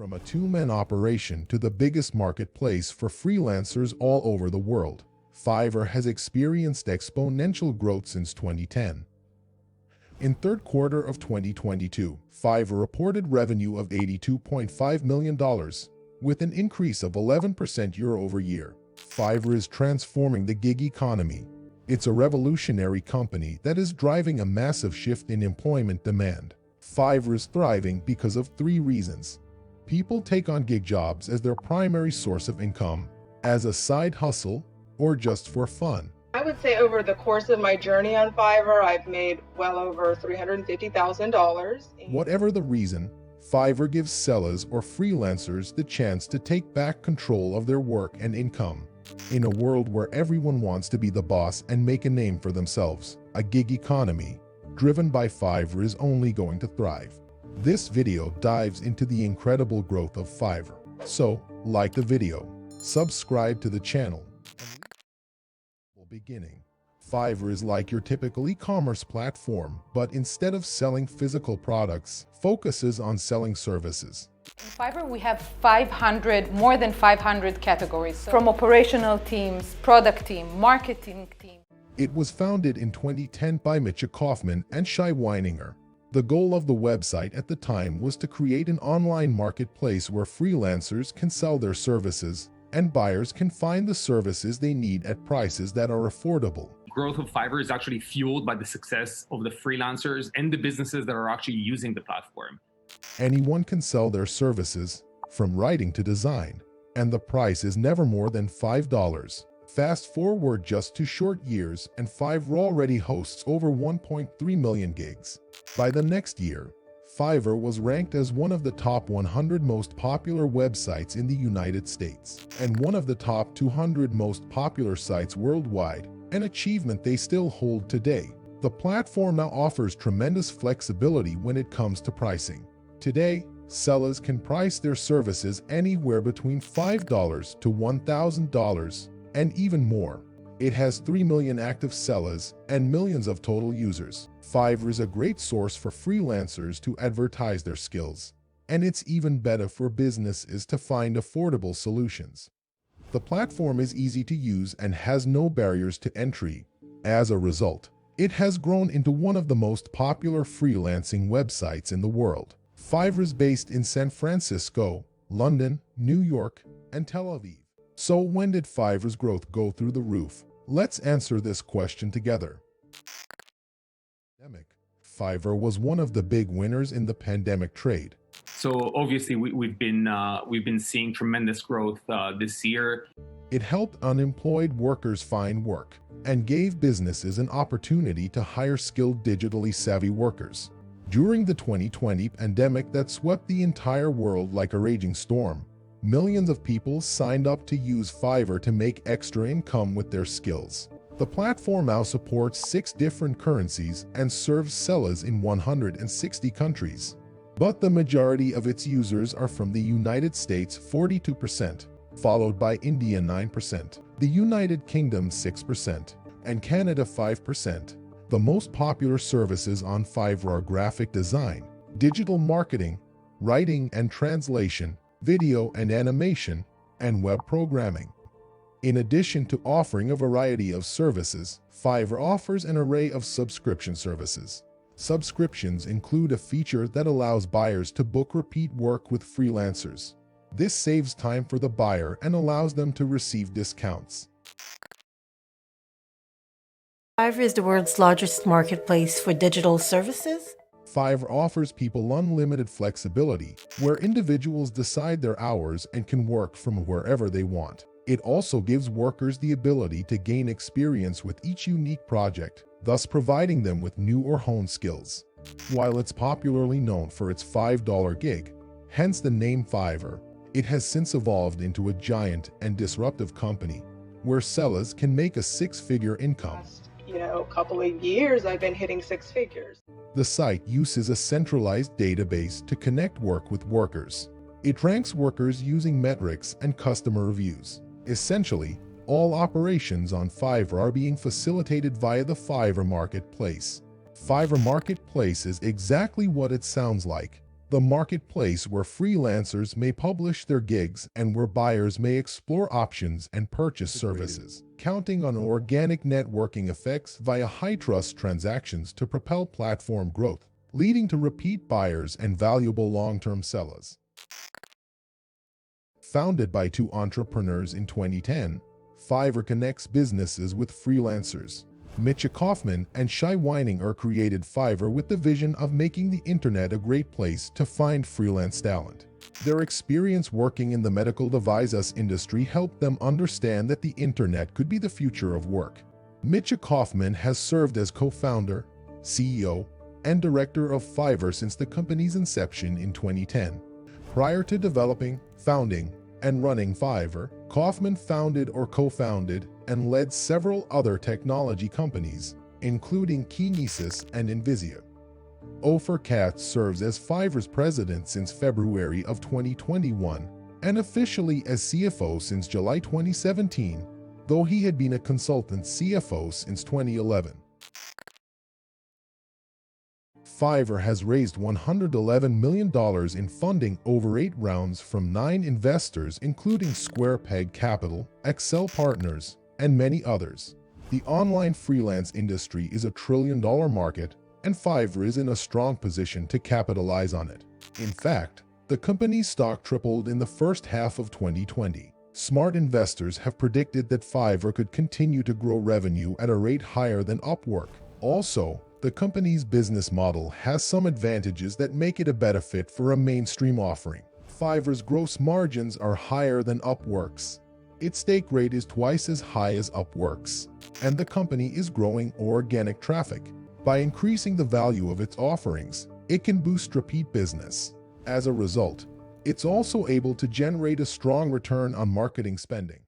From a two-man operation to the biggest marketplace for freelancers all over the world, Fiverr has experienced exponential growth since 2010. In third quarter of 2022, Fiverr reported revenue of $82.5 million, with an increase of 11% year-over-year. Fiverr is transforming the gig economy. It's a revolutionary company that is driving a massive shift in employment demand. Fiverr is thriving because of three reasons. People take on gig jobs as their primary source of income, as a side hustle, or just for fun. I would say over the course of my journey on Fiverr, I've made well over $350,000. Whatever the reason, Fiverr gives sellers or freelancers the chance to take back control of their work and income. In a world where everyone wants to be the boss and make a name for themselves, a gig economy, driven by Fiverr, is only going to thrive. This video dives into the incredible growth of Fiverr. So, like the video, subscribe to the channel. Beginning. Fiverr is like your typical e-commerce platform, but instead of selling physical products, focuses on selling services. In Fiverr, we have more than 500 categories, from operational teams, product team, marketing team. It was founded in 2010 by Mitcha Kaufman and Shai Weininger. The goal of the website at the time was to create an online marketplace where freelancers can sell their services and buyers can find the services they need at prices that are affordable. Growth of Fiverr is actually fueled by the success of the freelancers and the businesses that are actually using the platform. Anyone can sell their services, from writing to design, and the price is never more than $5. Fast forward just 2 short years and Fiverr already hosts over 1.3 million gigs. By the next year, Fiverr was ranked as one of the top 100 most popular websites in the United States and one of the top 200 most popular sites worldwide, an achievement they still hold today. The platform now offers tremendous flexibility when it comes to pricing. Today, sellers can price their services anywhere between $5 to $1,000 and even more. It has 3 million active sellers and millions of total users. Fiverr is a great source for freelancers to advertise their skills, and it's even better for businesses to find affordable solutions. The platform is easy to use and has no barriers to entry. As a result, it has grown into one of the most popular freelancing websites in the world. Fiverr is based in San Francisco, London, New York, and Tel Aviv. So when did Fiverr's growth go through the roof? Let's answer this question together. Fiverr was one of the big winners in the pandemic trade. So obviously we've been seeing tremendous growth this year. It helped unemployed workers find work and gave businesses an opportunity to hire skilled digitally savvy workers. During the 2020 pandemic that swept the entire world like a raging storm, millions of people signed up to use Fiverr to make extra income with their skills. The platform now supports 6 different currencies and serves sellers in 160 countries. But the majority of its users are from the United States, 42%, followed by India 9%, the United Kingdom 6%, and Canada 5%. The most popular services on Fiverr are graphic design, digital marketing, writing and translation, video and animation, and web programming. In addition to offering a variety of services, Fiverr offers an array of subscription services. Subscriptions include a feature that allows buyers to book repeat work with freelancers. This saves time for the buyer and allows them to receive discounts. Fiverr is the world's largest marketplace for digital services. Fiverr offers people unlimited flexibility, where individuals decide their hours and can work from wherever they want. It also gives workers the ability to gain experience with each unique project, thus providing them with new or honed skills. While it's popularly known for its $5 gig, hence the name Fiverr, it has since evolved into a giant and disruptive company, where sellers can make a 6-figure income. Couple of years, I've been hitting 6 figures. The site uses a centralized database to connect work with workers. It ranks workers using metrics and customer reviews. Essentially, all operations on Fiverr are being facilitated via the Fiverr Marketplace. Fiverr Marketplace is exactly what it sounds like. the marketplace where freelancers may publish their gigs and where buyers may explore options and purchase services, counting on organic networking effects via high-trust transactions to propel platform growth, leading to repeat buyers and valuable long-term sellers. Founded by two entrepreneurs in 2010, Fiverr connects businesses with freelancers. Mitcha Kaufman and Shai Weininger created Fiverr with the vision of making the internet a great place to find freelance talent. Their experience working in the medical devices industry helped them understand that the internet could be the future of work. Mitcha Kaufman has served as co-founder, CEO, and director of Fiverr since the company's inception in 2010. Prior to developing, founding, and running Fiverr, Kaufman founded or co-founded and led several other technology companies, including Kinesis and Invisia. Ofer Katz serves as Fiverr's president since February of 2021 and officially as CFO since July 2017, though he had been a consultant CFO since 2011. Fiverr has raised $111 million in funding over 8 rounds from 9 investors including Square Peg Capital, Excel Partners, and many others. The online freelance industry is a $1 trillion market, and Fiverr is in a strong position to capitalize on it. In fact, the company's stock tripled in the first half of 2020. Smart investors have predicted that Fiverr could continue to grow revenue at a rate higher than Upwork. Also, the company's business model has some advantages that make it a better fit for a mainstream offering. Fiverr's gross margins are higher than Upwork's. Its take rate is twice as high as Upwork's, and the company is growing organic traffic. By increasing the value of its offerings, it can boost repeat business. As a result, it's also able to generate a strong return on marketing spending.